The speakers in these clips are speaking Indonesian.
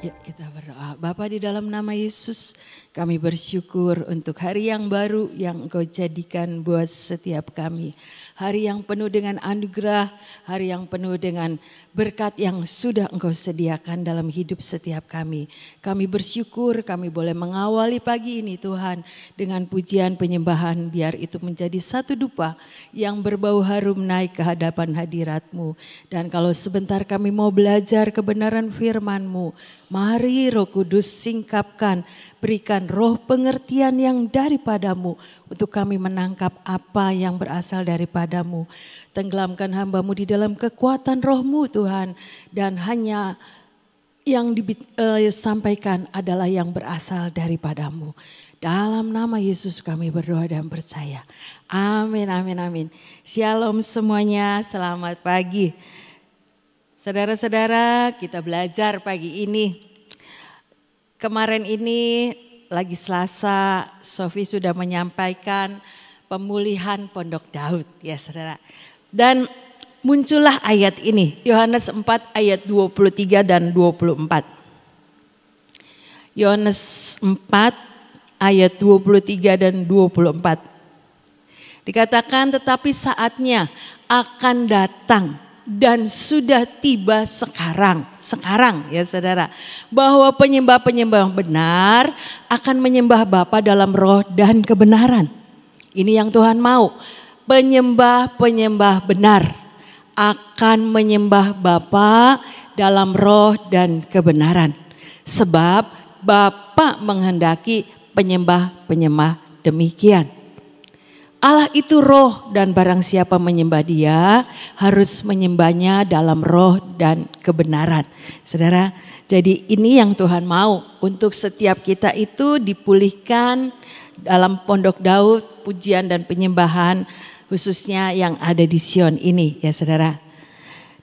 Yuk kita berdoa. Bapa, di dalam nama Yesus kami bersyukur untuk hari yang baru yang Engkau jadikan buat setiap kami. Hari yang penuh dengan anugerah, hari yang penuh dengan berkat yang sudah Engkau sediakan dalam hidup setiap kami. Kami bersyukur kami boleh mengawali pagi ini Tuhan dengan pujian penyembahan, biar itu menjadi satu dupa yang berbau harum naik ke hadapan hadirat-Mu. Dan kalau sebentar kami mau belajar kebenaran firman-Mu, mari Roh Kudus singkapkan, berikan roh pengertian yang daripadamu untuk kami menangkap apa yang berasal daripadamu. Tenggelamkan hamba-Mu di dalam kekuatan roh-Mu Tuhan, dan hanya yang disampaikan adalah yang berasal daripadamu. Dalam nama Yesus kami berdoa dan percaya. Amin, amin, amin. Shalom semuanya, selamat pagi. Saudara-saudara, kita belajar pagi ini. Kemarin ini lagi Selasa, Sofi sudah menyampaikan pemulihan Pondok Daud ya saudara. Dan muncullah ayat ini, Yohanes 4 ayat 23 dan 24. Yohanes 4 ayat 23 dan 24. Dikatakan tetapi saatnya akan datang dan sudah tiba sekarang ya saudara, bahwa penyembah-penyembah benar akan menyembah Bapa dalam roh dan kebenaran. Ini yang Tuhan mau, penyembah-penyembah benar akan menyembah Bapa dalam roh dan kebenaran. Sebab Bapa menghendaki penyembah-penyembah demikian. Allah itu roh, dan barang siapa menyembah Dia harus menyembahnya dalam roh dan kebenaran. Saudara, jadi ini yang Tuhan mau untuk setiap kita itu dipulihkan dalam Pondok Daud, pujian dan penyembahan khususnya yang ada di Sion ini ya saudara.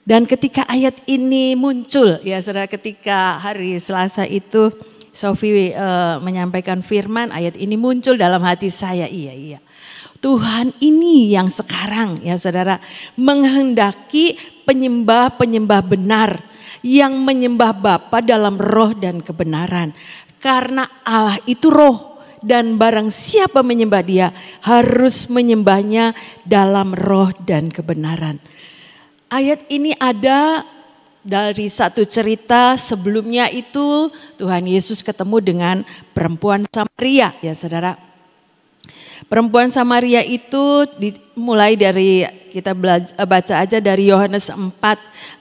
Dan ketika ayat ini muncul ya saudara, ketika hari Selasa itu Sofi menyampaikan firman, ayat ini muncul dalam hati saya, iya. Tuhan ini yang sekarang ya saudara menghendaki penyembah-penyembah benar yang menyembah Bapa dalam roh dan kebenaran. Karena Allah itu roh, dan barang siapa menyembah Dia harus menyembahnya dalam roh dan kebenaran. Ayat ini ada dari satu cerita sebelumnya, itu Tuhan Yesus ketemu dengan perempuan Samaria ya saudara. Perempuan Samaria itu dimulai dari, kita baca aja dari Yohanes 4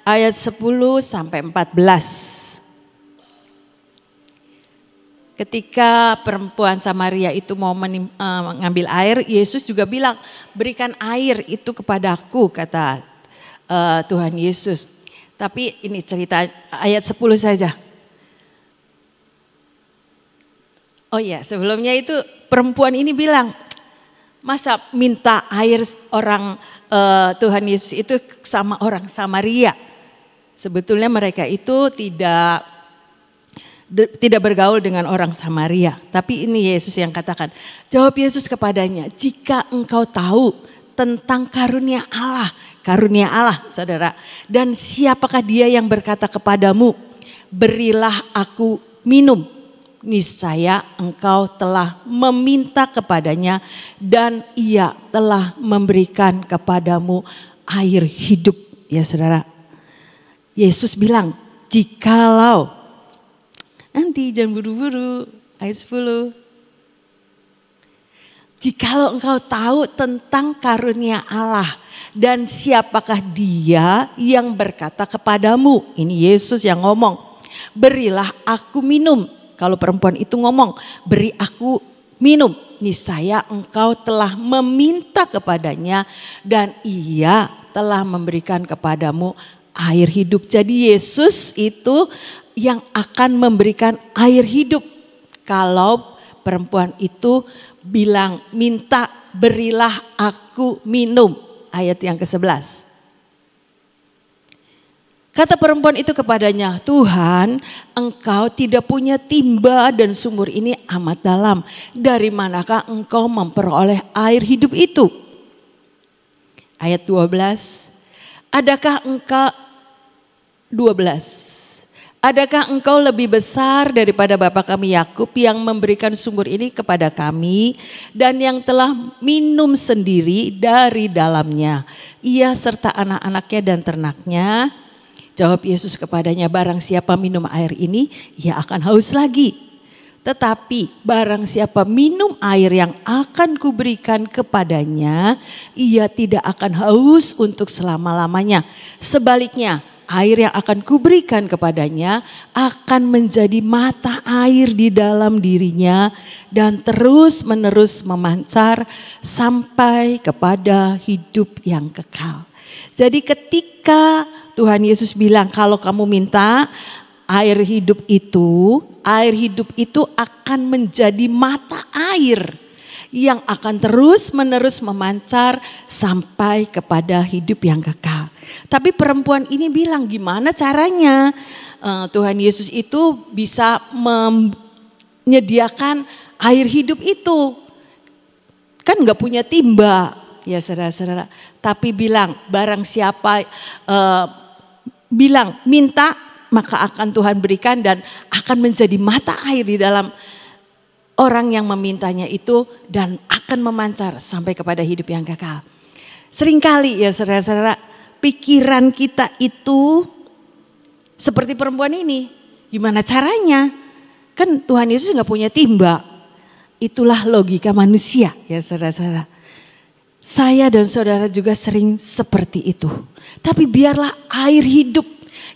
ayat 10 sampai 14. Ketika perempuan Samaria itu mau mengambil air, Yesus juga bilang, berikan air itu kepadaku, kata Tuhan Yesus. Tapi ini cerita ayat 10 saja. Oh iya, sebelumnya itu perempuan ini bilang, masa minta air orang Tuhan Yesus itu sama orang Samaria. Sebetulnya mereka itu tidak bergaul dengan orang Samaria. Tapi ini Yesus yang katakan. Jawab Yesus kepadanya, jika engkau tahu tentang karunia Allah saudara. Dan siapakah dia yang berkata kepadamu, berilah aku minum. Niscaya engkau telah meminta kepadanya dan Ia telah memberikan kepadamu air hidup ya saudara. Yesus bilang, jikalau, nanti jangan buru-buru, ayat 10. Jikalau engkau tahu tentang karunia Allah dan siapakah dia yang berkata kepadamu, ini Yesus yang ngomong, berilah aku minum. Kalau perempuan itu ngomong, beri aku minum, niscaya engkau telah meminta kepadanya dan Ia telah memberikan kepadamu air hidup. Jadi Yesus itu yang akan memberikan air hidup. Kalau perempuan itu bilang, minta berilah aku minum, ayat yang ke-11. Kata perempuan itu kepadanya, Tuhan, engkau tidak punya timba dan sumur ini amat dalam. Dari manakah engkau memperoleh air hidup itu? Ayat 12, adakah engkau 12. Adakah engkau lebih besar daripada bapa kami Yakub yang memberikan sumur ini kepada kami dan yang telah minum sendiri dari dalamnya, ia serta anak-anaknya dan ternaknya? Jawab Yesus kepadanya, barang siapa minum air ini, ia akan haus lagi. Tetapi barang siapa minum air yang akan kuberikan kepadanya, ia tidak akan haus untuk selama-lamanya. Sebaliknya, air yang akan kuberikan kepadanya akan menjadi mata air di dalam dirinya dan terus menerus memancar sampai kepada hidup yang kekal. Jadi ketika Tuhan Yesus bilang kalau kamu minta air hidup itu akan menjadi mata air yang akan terus menerus memancar sampai kepada hidup yang kekal. Tapi perempuan ini bilang, gimana caranya Tuhan Yesus itu bisa menyediakan air hidup itu? Kan gak punya timba ya saudara-saudara. Tapi bilang barang siapa bilang minta maka akan Tuhan berikan dan akan menjadi mata air di dalam orang yang memintanya itu dan akan memancar sampai kepada hidup yang kekal. Seringkali ya saudara-saudara, pikiran kita itu seperti perempuan ini. Gimana caranya? Kan Tuhan Yesus gak punya timba. Itulah logika manusia ya saudara-saudara. Saya dan saudara juga sering seperti itu. Tapi biarlah air hidup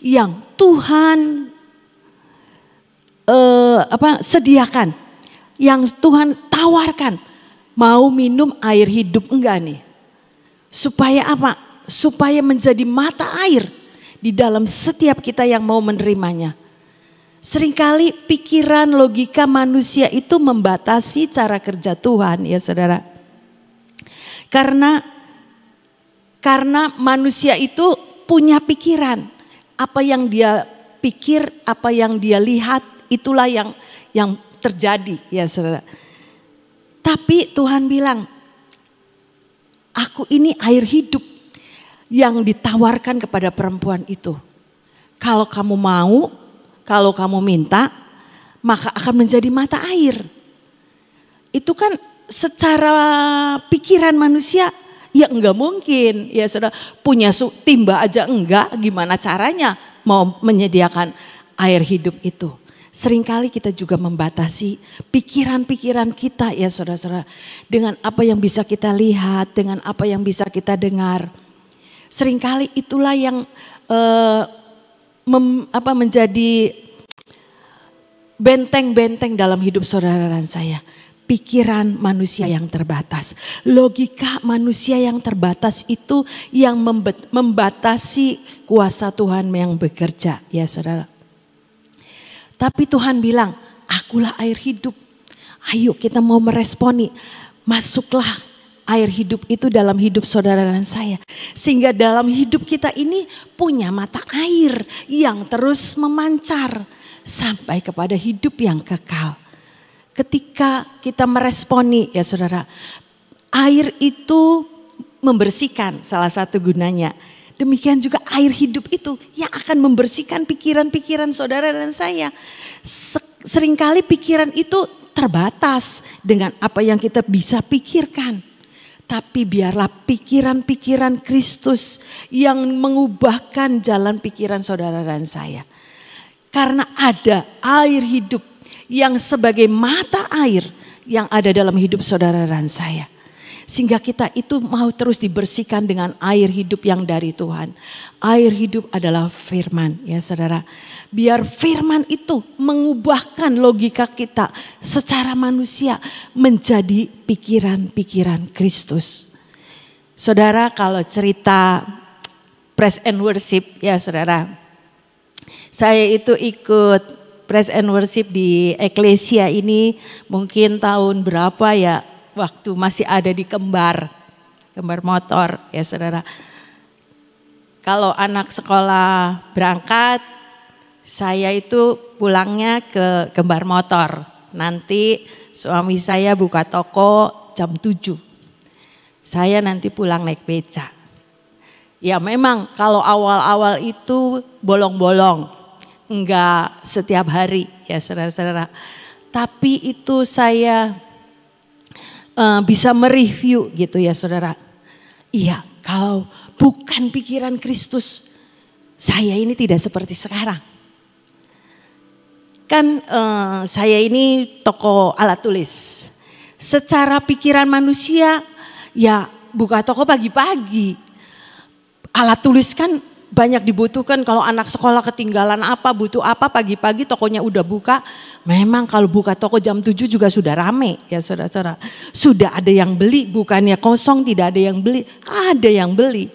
yang Tuhan sediakan, yang Tuhan tawarkan, mau minum air hidup enggak nih? Supaya apa? Supaya menjadi mata air di dalam setiap kita yang mau menerimanya. Seringkali pikiran logika manusia itu membatasi cara kerja Tuhan ya saudara. Karena manusia itu punya pikiran. Apa yang dia pikir, apa yang dia lihat, itulah yang terjadi ya saudara. Tapi Tuhan bilang, aku ini air hidup yang ditawarkan kepada perempuan itu. Kalau kamu mau, kalau kamu minta, maka akan menjadi mata air. Itu kan secara pikiran manusia ya enggak mungkin ya saudara, punya timba aja enggak, gimana caranya mau menyediakan air hidup itu. Seringkali kita juga membatasi pikiran-pikiran kita ya saudara-saudara, dengan apa yang bisa kita lihat, dengan apa yang bisa kita dengar. Seringkali itulah yang menjadi benteng-benteng dalam hidup saudara dan saya. Pikiran manusia yang terbatas, logika manusia yang terbatas itu yang membatasi kuasa Tuhan yang bekerja ya saudara. Tapi Tuhan bilang, akulah air hidup. Ayo kita mau meresponi, masuklah air hidup itu dalam hidup saudara dan saya. Sehingga dalam hidup kita ini punya mata air yang terus memancar sampai kepada hidup yang kekal. Ketika kita meresponi ya saudara, air itu membersihkan, salah satu gunanya. Demikian juga air hidup itu yang akan membersihkan pikiran-pikiran saudara dan saya. Seringkali pikiran itu terbatas dengan apa yang kita bisa pikirkan. Tapi biarlah pikiran-pikiran Kristus yang mengubahkan jalan pikiran saudara dan saya. Karena ada air hidup yang sebagai mata air yang ada dalam hidup saudara dan saya. Sehingga kita itu mau terus dibersihkan dengan air hidup yang dari Tuhan. Air hidup adalah firman ya saudara. Biar firman itu mengubahkan logika kita secara manusia menjadi pikiran-pikiran Kristus. Saudara, kalau cerita praise and worship ya saudara. Saya itu ikut praise and worship di Eklesia ini mungkin tahun berapa ya, waktu masih ada di Kembar Motor ya saudara. Kalau anak sekolah berangkat, saya itu pulangnya ke Kembar Motor. Nanti suami saya buka toko jam 7. Saya nanti pulang naik beca. Ya memang kalau awal-awal itu bolong-bolong. enggak setiap hari ya saudara-saudara. Tapi itu saya bisa mereview gitu ya saudara. Iya, kalau bukan pikiran Kristus, saya ini tidak seperti sekarang. Kan saya ini toko alat tulis. Secara pikiran manusia ya buka toko pagi-pagi. Alat tulis kan banyak dibutuhkan, kalau anak sekolah ketinggalan apa, butuh apa, pagi-pagi tokonya udah buka. Memang kalau buka toko jam 7 juga sudah rame ya saudara-saudara. Sudah ada yang beli, bukannya kosong tidak ada yang beli, ada yang beli.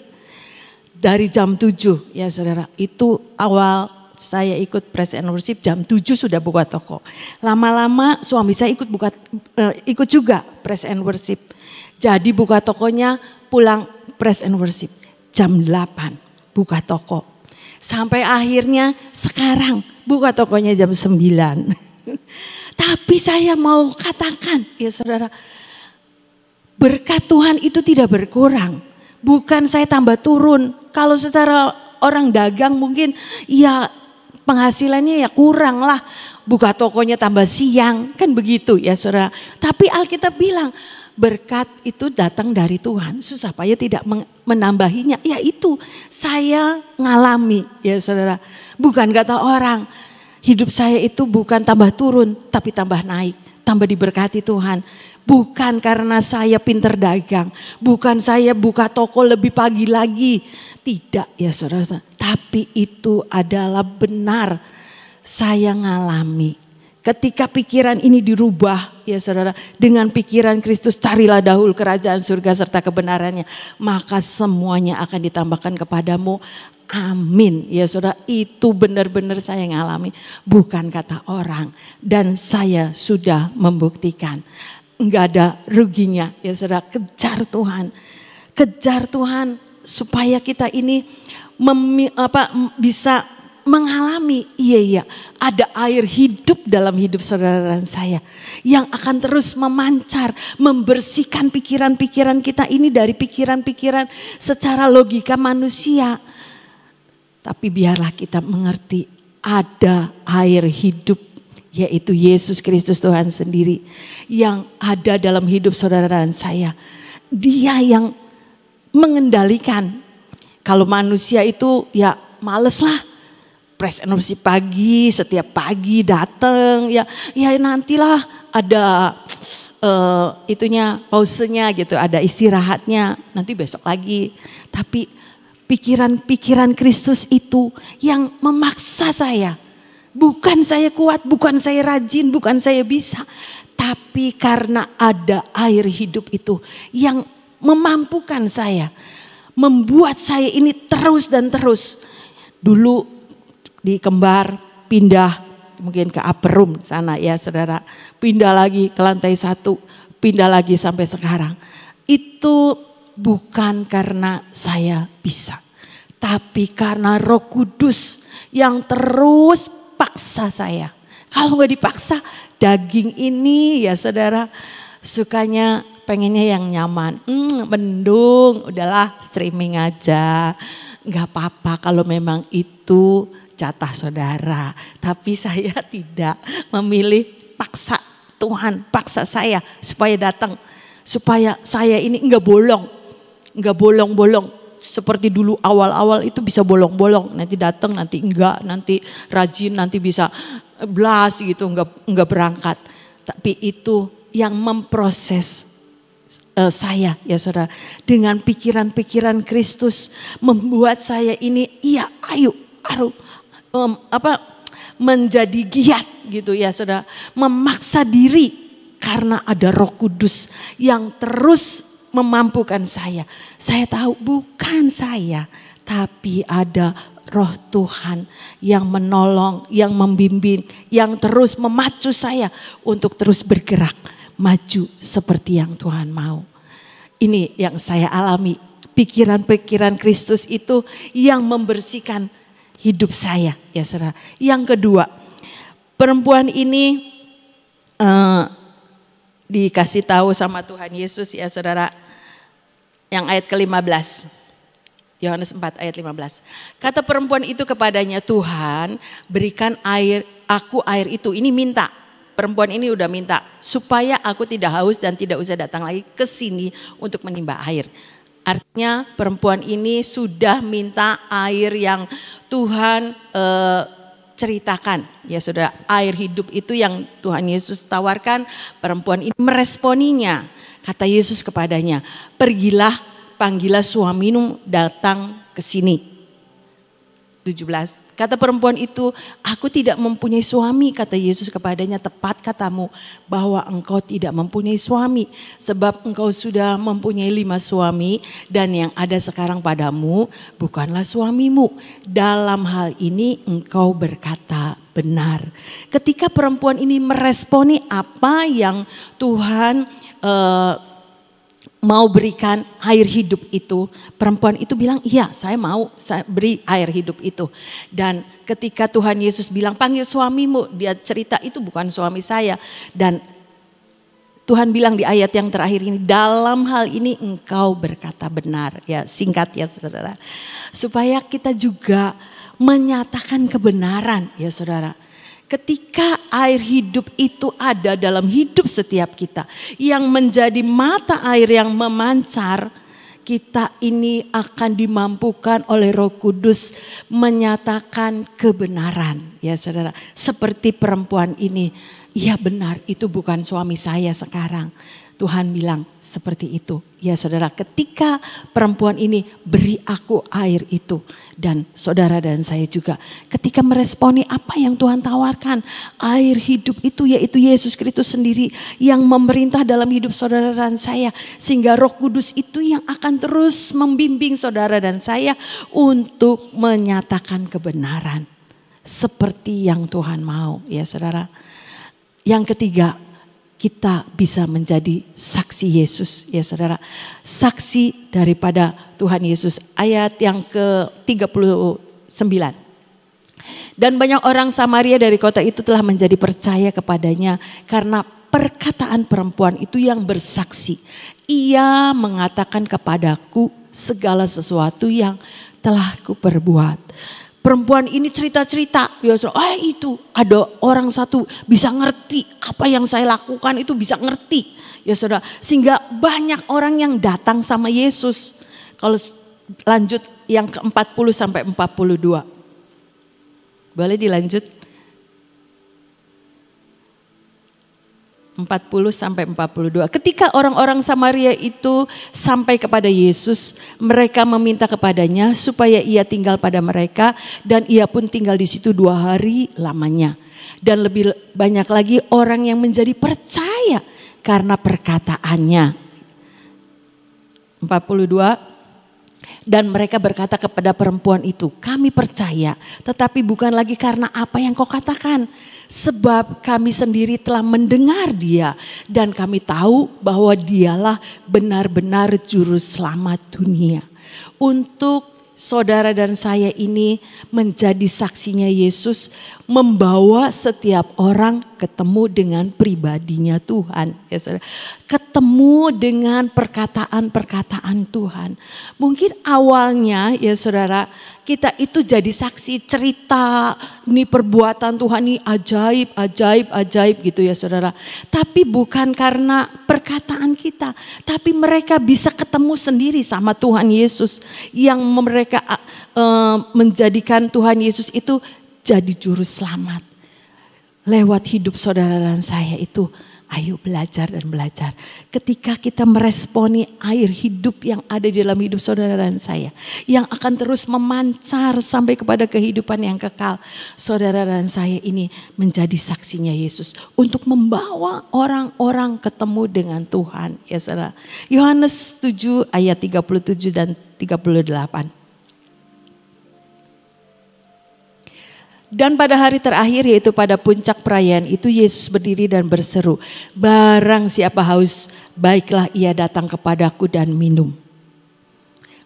Dari jam 7 ya saudara, itu awal saya ikut Praise and Worship jam 7 sudah buka toko. Lama-lama suami saya ikut juga Praise and Worship. Jadi buka tokonya, pulang Praise and Worship jam 8. Buka toko. Sampai akhirnya sekarang buka tokonya jam 9. Tapi saya mau katakan ya saudara, berkat Tuhan itu tidak berkurang. Bukan saya tambah turun. Kalau secara orang dagang mungkin ya penghasilannya ya kurang lah. Buka tokonya tambah siang, kan begitu ya saudara. Tapi Alkitab bilang berkat itu datang dari Tuhan, susah payah tidak menambahinya. Ya itu saya ngalami ya saudara. Bukan kata orang, hidup saya itu bukan tambah turun tapi tambah naik, tambah diberkati Tuhan. Bukan karena saya pinter dagang, bukan saya buka toko lebih pagi lagi. Tidak ya saudara, tapi itu adalah benar saya ngalami. Ketika pikiran ini dirubah ya saudara, dengan pikiran Kristus, carilah dahulu kerajaan surga serta kebenarannya, maka semuanya akan ditambahkan kepadamu. Amin ya saudara, itu benar-benar saya ngalami, bukan kata orang, dan saya sudah membuktikan. Enggak ada ruginya ya saudara, kejar Tuhan. Kejar Tuhan supaya kita ini bisa mengalami, iya ada air hidup dalam hidup saudara dan saya yang akan terus memancar, membersihkan pikiran-pikiran kita ini dari pikiran-pikiran secara logika manusia. Tapi biarlah kita mengerti ada air hidup, yaitu Yesus Kristus Tuhan sendiri yang ada dalam hidup saudara dan saya. Dia yang mengendalikan. Kalau manusia itu ya males lah. Praise and Worship pagi, setiap pagi datang ya nantilah ada itunya, pausenya gitu, ada istirahatnya, nanti besok lagi. Tapi pikiran-pikiran Kristus itu yang memaksa saya. Bukan saya kuat, bukan saya rajin, bukan saya bisa, tapi karena ada air hidup itu yang memampukan saya, membuat saya ini terus dan terus. Dulu di Kembar pindah mungkin ke upper room sana ya saudara, pindah lagi ke lantai 1, pindah lagi sampai sekarang. Itu bukan karena saya bisa, tapi karena Roh Kudus yang terus paksa saya. Kalau nggak dipaksa, daging ini ya saudara sukanya pengennya yang nyaman, mendung udahlah streaming aja, nggak apa-apa kalau memang itu jatah saudara. Tapi saya tidak memilih, paksa Tuhan, paksa saya supaya datang, supaya saya ini enggak bolong-bolong. Seperti dulu awal-awal itu bisa bolong-bolong, nanti datang, nanti enggak, nanti rajin, nanti bisa blas gitu, enggak berangkat. Tapi itu yang memproses saya ya saudara, dengan pikiran-pikiran Kristus membuat saya ini menjadi giat gitu ya saudara, memaksa diri karena ada Roh Kudus yang terus memampukan saya. Saya tahu bukan saya, tapi ada Roh Tuhan yang menolong, yang membimbing, yang terus memacu saya untuk terus bergerak maju seperti yang Tuhan mau. Ini yang saya alami, pikiran-pikiran Kristus itu yang membersihkan hidup saya ya saudara. Yang kedua, perempuan ini dikasih tahu sama Tuhan Yesus ya saudara, yang ayat ke-15. Yohanes 4 ayat 15. Kata perempuan itu kepadanya, Tuhan berikan aku air itu. Ini minta, perempuan ini udah minta supaya aku tidak haus dan tidak usah datang lagi ke sini untuk menimba air. Artinya perempuan ini sudah minta air yang Tuhan ceritakan. Ya saudara, air hidup itu yang Tuhan Yesus tawarkan, perempuan ini meresponinya. Kata Yesus kepadanya, pergilah, panggillah suamimu datang ke sini. 17. Kata perempuan itu, aku tidak mempunyai suami. Kata Yesus kepadanya, tepat katamu bahwa engkau tidak mempunyai suami. Sebab engkau sudah mempunyai 5 suami dan yang ada sekarang padamu bukanlah suamimu. Dalam hal ini engkau berkata benar. Ketika perempuan ini meresponi apa yang Tuhan mau berikan air hidup itu, perempuan itu bilang, iya saya mau, saya beri air hidup itu. Dan ketika Tuhan Yesus bilang panggil suamimu, dia cerita itu bukan suami saya. Dan Tuhan bilang di ayat yang terakhir ini, dalam hal ini engkau berkata benar. Ya singkat ya saudara, supaya kita juga menyatakan kebenaran ya saudara. Ketika air hidup itu ada dalam hidup setiap kita, yang menjadi mata air yang memancar, kita ini akan dimampukan oleh Roh Kudus menyatakan kebenaran. Ya saudara, seperti perempuan ini, iya benar itu bukan suami saya sekarang. Tuhan bilang seperti itu. Ya saudara, ketika perempuan ini beri aku air itu. Dan saudara dan saya juga ketika meresponi apa yang Tuhan tawarkan. Air hidup itu yaitu Yesus Kristus sendiri yang memerintah dalam hidup saudara dan saya. Sehingga Roh Kudus itu yang akan terus membimbing saudara dan saya untuk menyatakan kebenaran. Seperti yang Tuhan mau ya saudara. Yang ketiga, kita bisa menjadi saksi Yesus ya saudara. Saksi daripada Tuhan Yesus. Ayat yang ke-39. Dan banyak orang Samaria dari kota itu telah menjadi percaya kepadanya karena perkataan perempuan itu yang bersaksi. Ia mengatakan kepadaku segala sesuatu yang telah kuperbuat. Perempuan ini cerita-cerita, ya itu ada orang satu bisa ngerti apa yang saya lakukan itu bisa ngerti. Ya saudara, sehingga banyak orang yang datang sama Yesus. Kalau lanjut yang ke-40 sampai 42. Boleh dilanjut? 40 sampai 42. Ketika orang-orang Samaria itu sampai kepada Yesus, mereka meminta kepadanya supaya ia tinggal pada mereka dan ia pun tinggal di situ 2 hari lamanya. Dan lebih banyak lagi orang yang menjadi percaya karena perkataannya. 42. Dan mereka berkata kepada perempuan itu, kami percaya tetapi bukan lagi karena apa yang kau katakan. Sebab kami sendiri telah mendengar dia dan kami tahu bahwa dialah benar-benar juru selamat dunia. Untuk saudara dan saya ini menjadi saksinya Yesus, membawa setiap orang ketemu dengan pribadinya Tuhan. Ya, saudara. Ketemu dengan perkataan-perkataan Tuhan. Mungkin awalnya ya saudara, kita itu jadi saksi cerita nih perbuatan Tuhan nih ajaib gitu ya saudara. Tapi bukan karena perkataan kita, tapi mereka bisa ketemu sendiri sama Tuhan Yesus yang mereka menjadikan Tuhan Yesus itu jadi juru selamat. Lewat hidup saudara dan saya itu, ayo belajar dan belajar. Ketika kita meresponi air hidup yang ada di dalam hidup saudara dan saya, yang akan terus memancar sampai kepada kehidupan yang kekal. Saudara dan saya ini menjadi saksinya Yesus untuk membawa orang-orang ketemu dengan Tuhan. Ya saudara. Yohanes 7 ayat 37 dan 38. Dan pada hari terakhir yaitu pada puncak perayaan itu Yesus berdiri dan berseru, barang siapa haus baiklah ia datang kepadaku dan minum.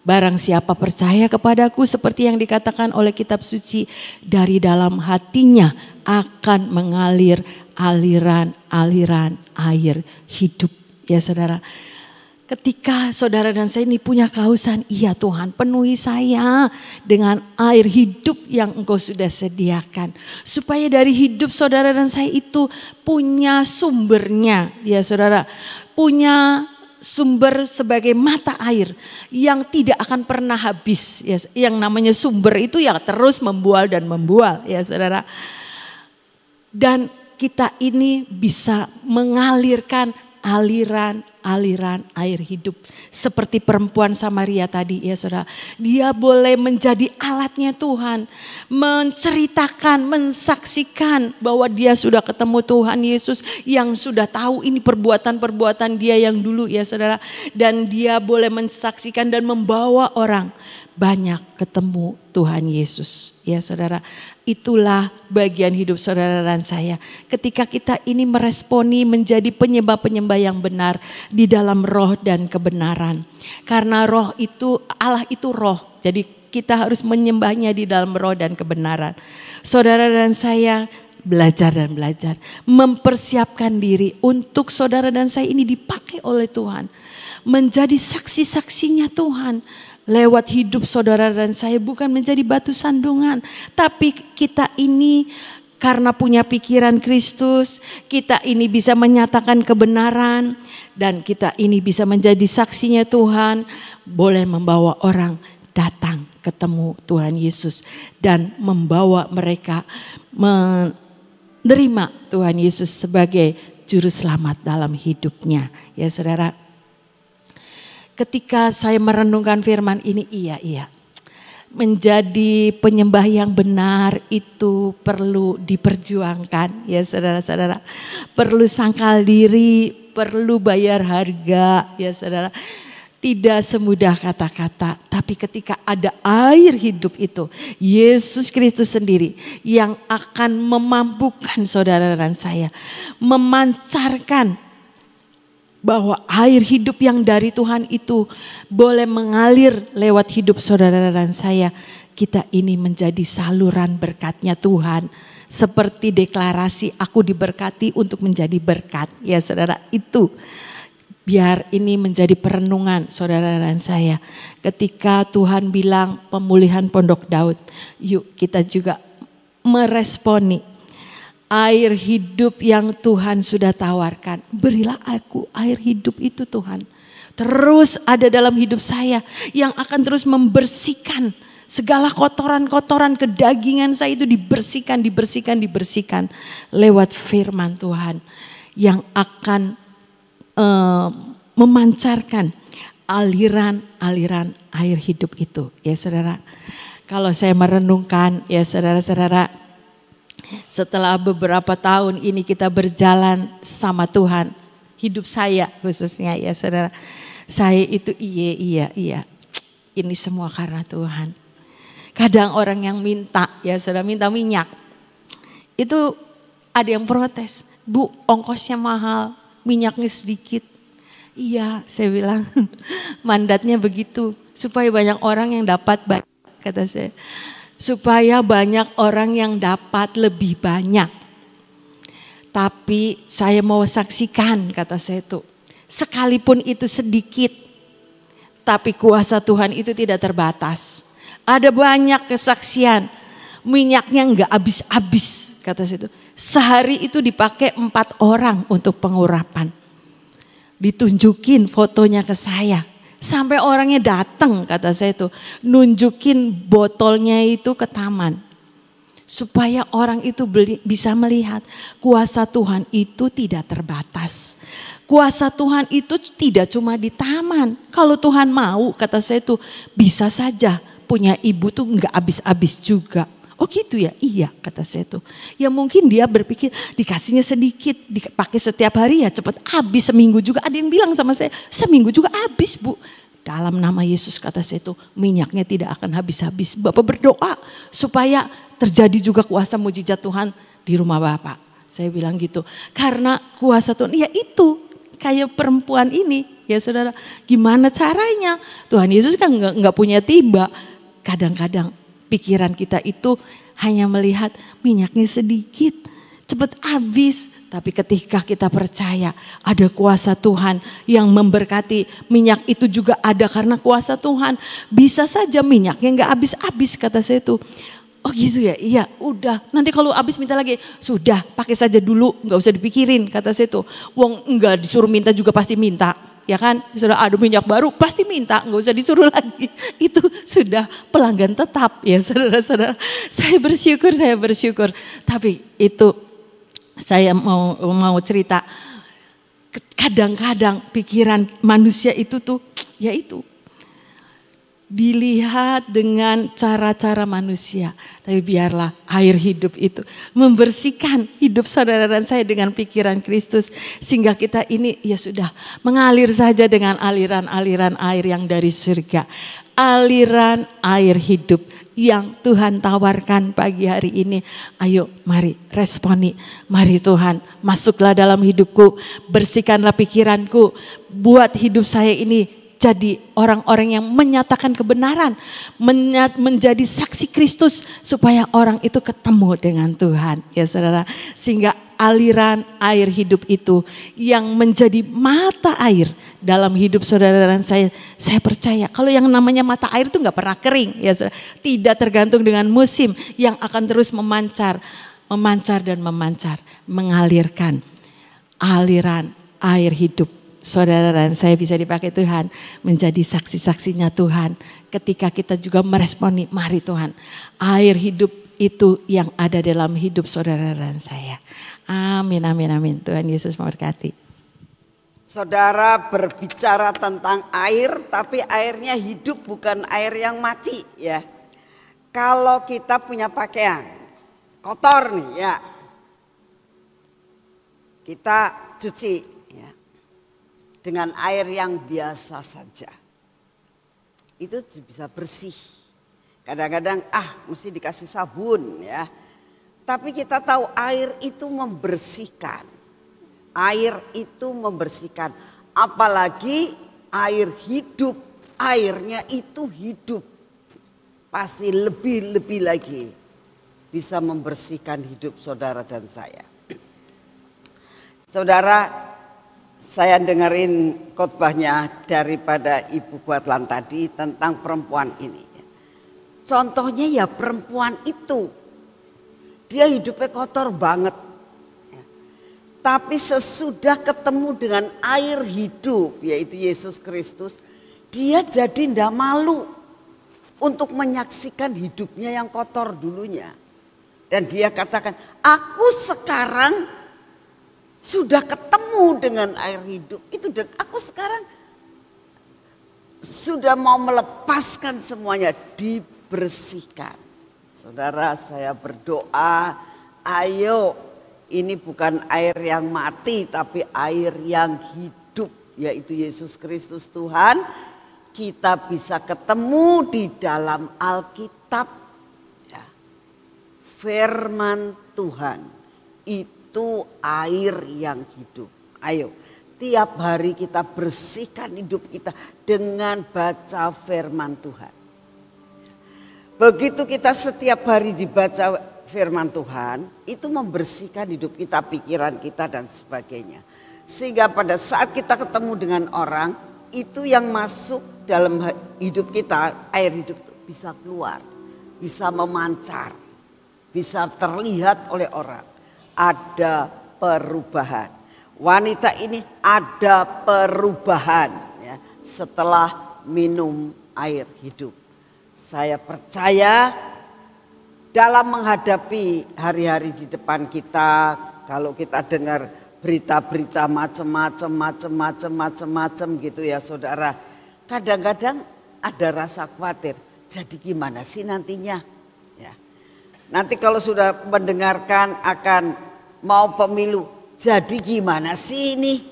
Barang siapa percaya kepadaku seperti yang dikatakan oleh kitab suci, dari dalam hatinya akan mengalir aliran-aliran air hidup. Ya saudara, Ketika saudara dan saya ini punya kehausan, iya Tuhan penuhi saya dengan air hidup yang Engkau sudah sediakan. Supaya dari hidup saudara dan saya itu punya sumbernya, ya saudara. Punya sumber sebagai mata air yang tidak akan pernah habis. Ya, yang namanya sumber itu ya terus membual dan membual, ya saudara. Dan kita ini bisa mengalirkan aliran air hidup. Seperti perempuan Samaria tadi, ya saudara. Dia boleh menjadi alatnya Tuhan. Menceritakan, mensaksikan bahwa dia sudah ketemu Tuhan Yesus. Yang sudah tahu ini perbuatan-perbuatan dia yang dulu, ya saudara. Dan dia boleh mensaksikan dan membawa orang banyak ketemu Tuhan Yesus, ya saudara. Itulah bagian hidup saudara dan saya. Ketika kita ini meresponi menjadi penyembah-penyembah yang benar di dalam roh dan kebenaran. Karena roh itu, Allah itu roh. Jadi kita harus menyembahnya di dalam roh dan kebenaran. Saudara dan saya belajar dan belajar. Mempersiapkan diri untuk saudara dan saya ini dipakai oleh Tuhan. Menjadi saksi-saksinya Tuhan. Lewat hidup saudara dan saya bukan menjadi batu sandungan. Tapi kita ini karena punya pikiran Kristus. Kita ini bisa menyatakan kebenaran. Dan kita ini bisa menjadi saksinya Tuhan. Boleh membawa orang datang ketemu Tuhan Yesus. Dan membawa mereka menerima Tuhan Yesus sebagai juru selamat dalam hidupnya. Ya saudara. Ketika saya merenungkan firman ini, iya. Menjadi penyembah yang benar itu perlu diperjuangkan, ya saudara-saudara. Perlu sangkal diri, perlu bayar harga, ya saudara. Tidak semudah kata-kata, tapi ketika ada air hidup itu, Yesus Kristus sendiri yang akan memampukan saudara dan saya. Memancarkan bahwa air hidup yang dari Tuhan itu boleh mengalir lewat hidup saudara dan saya. Kita ini menjadi saluran berkatnya Tuhan. Seperti deklarasi aku diberkati untuk menjadi berkat. Ya saudara, itu biar ini menjadi perenungan saudara dan saya. Ketika Tuhan bilang pemulihan Pondok Daud, yuk kita juga meresponi air hidup yang Tuhan sudah tawarkan. Berilah aku air hidup itu Tuhan. Terus ada dalam hidup saya yang akan terus membersihkan segala kotoran-kotoran kedagingan saya itu dibersihkan lewat firman Tuhan yang akan memancarkan aliran-aliran air hidup itu. Ya saudara, kalau saya merenungkan ya saudara-saudara, setelah beberapa tahun ini kita berjalan sama Tuhan, hidup saya khususnya ya saudara, saya itu iya, ini semua karena Tuhan. Kadang orang yang minta ya saudara, minta minyak, itu ada yang protes, Bu ongkosnya mahal, minyaknya sedikit. Iya saya bilang mandatnya begitu, supaya banyak orang yang dapat banyak, kata saya. Supaya banyak orang yang dapat lebih banyak. Tapi saya mau saksikan, kata saya itu, sekalipun itu sedikit, tapi kuasa Tuhan itu tidak terbatas. Ada banyak kesaksian, minyaknya enggak habis-habis, kata saya itu. Sehari itu dipakai 4 orang untuk pengurapan. Ditunjukin fotonya ke saya. Sampai orangnya datang, kata saya itu, nunjukin botolnya itu ke taman. Supaya orang itu bisa melihat kuasa Tuhan itu tidak terbatas. Kuasa Tuhan itu tidak cuma di taman. Kalau Tuhan mau, kata saya itu, bisa saja punya ibu tuh enggak habis-habis juga. Oh gitu ya, iya kata saya itu. Ya mungkin dia berpikir dikasihnya sedikit, dipakai setiap hari ya cepat habis, seminggu juga. Ada yang bilang sama saya, seminggu juga habis Bu. Dalam nama Yesus kata saya itu, minyaknya tidak akan habis-habis. Bapak berdoa supaya terjadi juga kuasa mujizat Tuhan di rumah Bapak. Saya bilang gitu, karena kuasa Tuhan, ya itu kayak perempuan ini. Ya saudara, gimana caranya? Tuhan Yesus kan nggak punya tiba. Kadang-kadang pikiran kita itu hanya melihat minyaknya sedikit. cepat habis. Tapi ketika kita percaya ada kuasa Tuhan yang memberkati, minyak itu juga ada karena kuasa Tuhan. Bisa saja minyaknya nggak habis-habis, kata saya itu. Oh gitu ya, iya udah. Nanti kalau habis minta lagi, sudah pakai saja dulu, nggak usah dipikirin, kata saya itu. Wong nggak disuruh minta juga pasti minta. Ya kan, sudah ada minyak baru pasti minta, nggak usah disuruh lagi. Itu sudah pelanggan tetap ya saudara-saudara. Saya bersyukur. Tapi itu saya mau cerita, kadang-kadang pikiran manusia itu tuh ya itu dilihat dengan cara-cara manusia. Tapi biarlah air hidup itu membersihkan hidup saudara dan saya dengan pikiran Kristus. Sehingga kita ini ya sudah mengalir saja dengan aliran-aliran air yang dari surga. Aliran air hidup yang Tuhan tawarkan pagi hari ini. Ayo mari responi. Mari Tuhan masuklah dalam hidupku. Bersihkanlah pikiranku. Buat hidup saya ini jadi orang-orang yang menyatakan kebenaran. Menjadi saksi Kristus. Supaya orang itu ketemu dengan Tuhan. Ya saudara. Sehingga aliran air hidup itu yang menjadi mata air dalam hidup saudara dan saya percaya kalau yang namanya mata air itu nggak pernah kering ya saudara. Tidak tergantung dengan musim, yang akan terus memancar dan memancar, mengalirkan aliran air hidup saudara dan saya bisa dipakai Tuhan menjadi saksi-saksinya Tuhan ketika kita juga meresponi, mari Tuhan air hidup itu yang ada dalam hidup saudara dan saya. Amin, amin, amin. Tuhan Yesus memberkati. Saudara berbicara tentang air, tapi airnya hidup bukan air yang mati ya. Kalau kita punya pakaian kotor nih ya, kita cuci ya, dengan air yang biasa saja. Itu bisa bersih. Kadang-kadang mesti dikasih sabun ya. Tapi kita tahu air itu membersihkan. Air itu membersihkan. Apalagi air hidup. Airnya itu hidup. Pasti lebih lagi bisa membersihkan hidup saudara dan saya. Saudara, saya dengerin khotbahnya daripada Ibu Kuatlan tadi tentang perempuan ini. Contohnya ya perempuan itu, dia hidupnya kotor banget. Tapi sesudah ketemu dengan air hidup, yaitu Yesus Kristus, dia jadi tidak malu untuk menyaksikan hidupnya yang kotor dulunya. Dan dia katakan, aku sekarang sudah ketemu dengan air hidup itu dan aku sekarang sudah mau melepaskan semuanya, dibersihkan. Saudara, saya berdoa, ayo ini bukan air yang mati tapi air yang hidup, yaitu Yesus Kristus Tuhan. Kita bisa ketemu di dalam Alkitab ya. Firman Tuhan itu air yang hidup. Ayo tiap hari kita bersihkan hidup kita dengan baca firman Tuhan. Begitu kita setiap hari dibaca firman Tuhan, itu membersihkan hidup kita, pikiran kita dan sebagainya. Sehingga pada saat kita ketemu dengan orang, itu yang masuk dalam hidup kita, air hidup itu bisa keluar, bisa memancar, bisa terlihat oleh orang. Ada perubahan. Wanita ini ada perubahan ya, setelah minum air hidup. Saya percaya dalam menghadapi hari-hari di depan kita, kalau kita dengar berita-berita macam-macam gitu ya saudara. Kadang-kadang ada rasa khawatir, jadi gimana sih nantinya? Ya. Nanti kalau sudah mendengarkan akan mau pemilu, jadi gimana sih ini?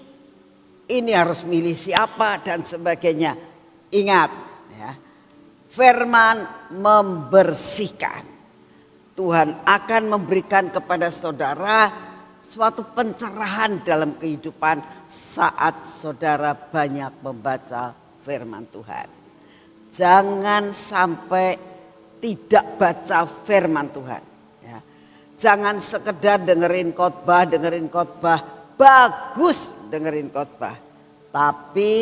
Ini harus milih siapa dan sebagainya. Ingat ya, firman membersihkan. Tuhan akan memberikan kepada saudara suatu pencerahan dalam kehidupan saat saudara banyak membaca firman Tuhan. Jangan sampai tidak baca firman Tuhan. Ya. Jangan sekedar dengerin khotbah, bagus dengerin khotbah. Tapi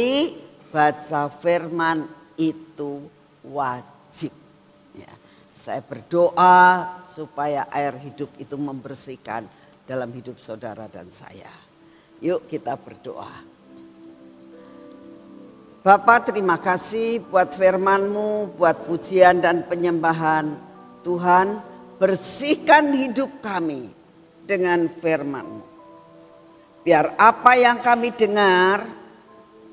baca firman itu wajib. Ya, saya berdoa supaya air hidup itu membersihkan dalam hidup saudara dan saya. Yuk kita berdoa. Bapa, terima kasih buat firman-Mu, buat pujian dan penyembahan. Tuhan, bersihkan hidup kami dengan firman-Mu. Biar apa yang kami dengar,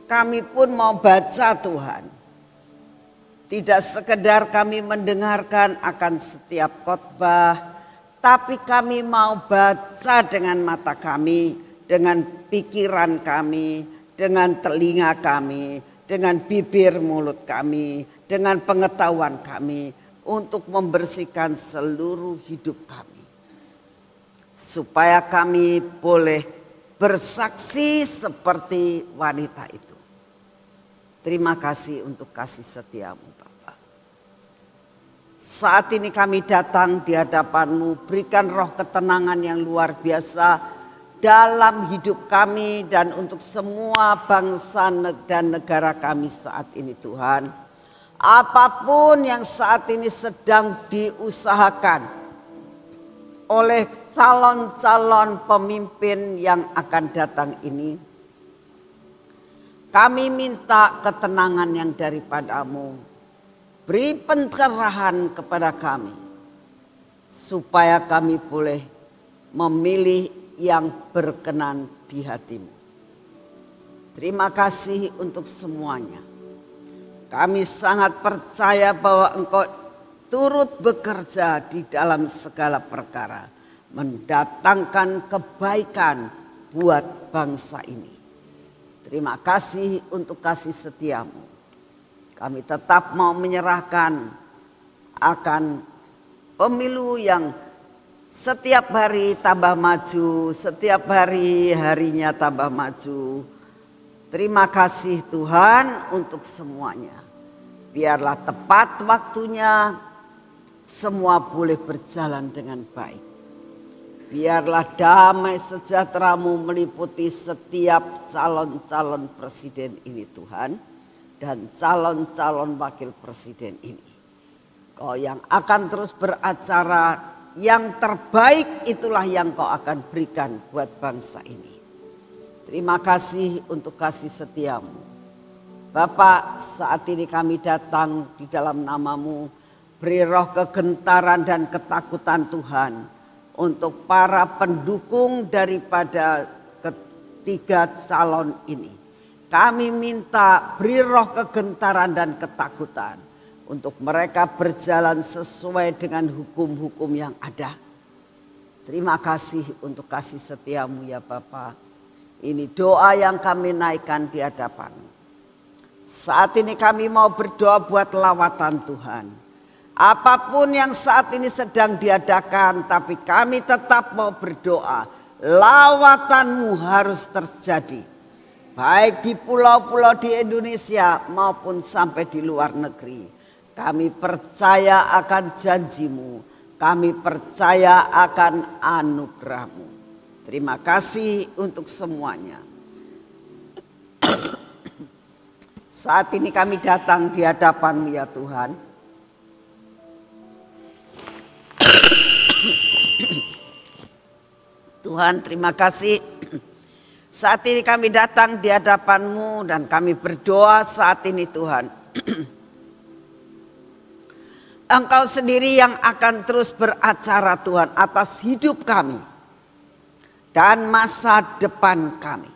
kami pun mau baca Tuhan. Tidak sekedar kami mendengarkan akan setiap khotbah, tapi kami mau baca dengan mata kami, dengan pikiran kami, dengan telinga kami, dengan bibir mulut kami, dengan pengetahuan kami untuk membersihkan seluruh hidup kami. Supaya kami boleh bersaksi seperti wanita itu. Terima kasih untuk kasih setiamu Bapa. Saat ini kami datang di hadapan-Mu, berikan roh ketenangan yang luar biasa dalam hidup kami dan untuk semua bangsa dan negara kami saat ini Tuhan. Apapun yang saat ini sedang diusahakan oleh calon-calon pemimpin yang akan datang ini, kami minta ketenangan yang daripada-Mu. Beri pencerahan kepada kami supaya kami boleh memilih yang berkenan di hati-Mu. Terima kasih untuk semuanya. Kami sangat percaya bahwa Engkau turut bekerja di dalam segala perkara, mendatangkan kebaikan buat bangsa ini. Terima kasih untuk kasih setiamu. Kami tetap mau menyerahkan akan pemilu yang setiap hari tambah maju, setiap hari harinya tambah maju. Terima kasih Tuhan untuk semuanya. Biarlah tepat waktunya semua boleh berjalan dengan baik. Biarlah damai sejahtera-Mu meliputi setiap calon-calon presiden ini Tuhan. Dan calon-calon wakil presiden ini. Kau yang akan terus beracara, yang terbaik itulah yang Kau akan berikan buat bangsa ini. Terima kasih untuk kasih setiamu. Bapak, saat ini kami datang di dalam nama-Mu. Beri roh kegentaran dan ketakutan Tuhan. Untuk para pendukung daripada ketiga calon ini. Kami minta beri roh kegentaran dan ketakutan. Untuk mereka berjalan sesuai dengan hukum-hukum yang ada. Terima kasih untuk kasih setiamu ya Bapa. Ini doa yang kami naikkan di hadapan. Saat ini kami mau berdoa buat lawatan Tuhan. Apapun yang saat ini sedang diadakan, tapi kami tetap mau berdoa. Lawatan-Mu harus terjadi. Baik di pulau-pulau di Indonesia maupun sampai di luar negeri. Kami percaya akan janji-Mu. Kami percaya akan anugerah-Mu. Terima kasih untuk semuanya. Saat ini kami datang di hadapan-Mu ya Tuhan. Tuhan terima kasih. Saat ini kami datang di hadapan-Mu dan kami berdoa saat ini Tuhan. Engkau sendiri yang akan terus beracara Tuhan atas hidup kami. Dan masa depan kami.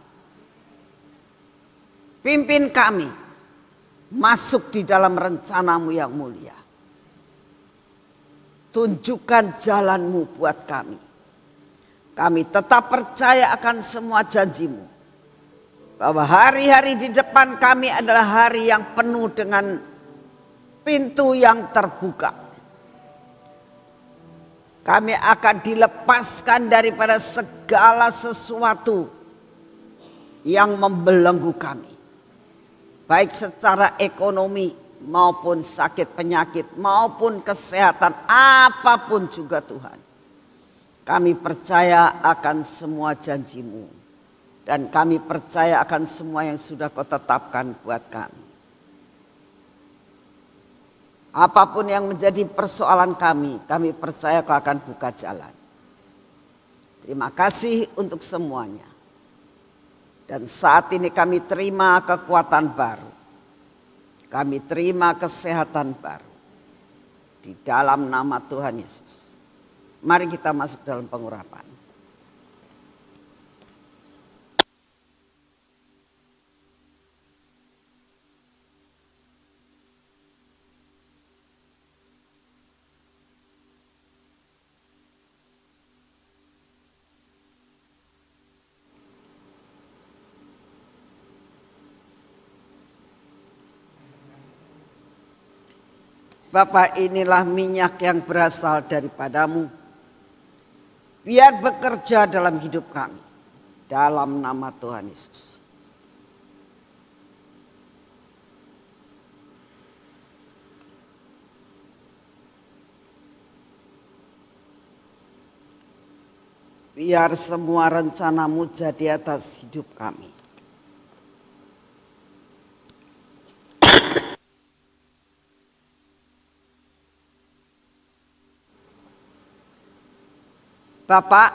Pimpin kami masuk di dalam rencana-Mu yang mulia. Tunjukkan jalan-Mu buat kami. Kami tetap percaya akan semua janji-Mu. Bahwa hari-hari di depan kami adalah hari yang penuh dengan pintu yang terbuka. Kami akan dilepaskan daripada segala sesuatu yang membelenggu kami. Baik secara ekonomi maupun sakit penyakit maupun kesehatan apapun juga Tuhan. Kami percaya akan semua janji-Mu. Dan kami percaya akan semua yang sudah Kau tetapkan buat kami. Apapun yang menjadi persoalan kami percaya Kau akan buka jalan. Terima kasih untuk semuanya. Dan saat ini kami terima kekuatan baru. Kami terima kesehatan baru. Di dalam nama Tuhan Yesus. Mari kita masuk dalam pengurapan. Bapa, inilah minyak yang berasal daripada-Mu. Biar bekerja dalam hidup kami. Dalam nama Tuhan Yesus. Biar semua rencana-Mu jadi atas hidup kami. Bapak,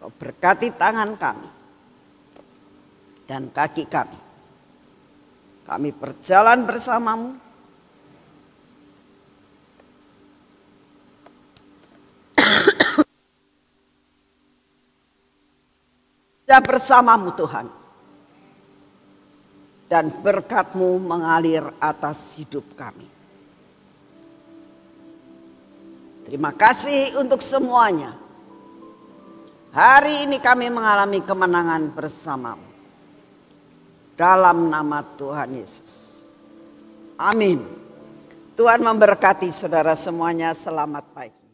Kau berkati tangan kami dan kaki kami. Kami berjalan bersama-Mu. Dan bersama-Mu Tuhan. Dan berkat-Mu mengalir atas hidup kami. Terima kasih untuk semuanya. Hari ini kami mengalami kemenangan bersama-Mu. Dalam nama Tuhan Yesus. Amin. Tuhan memberkati saudara semuanya. Selamat pagi.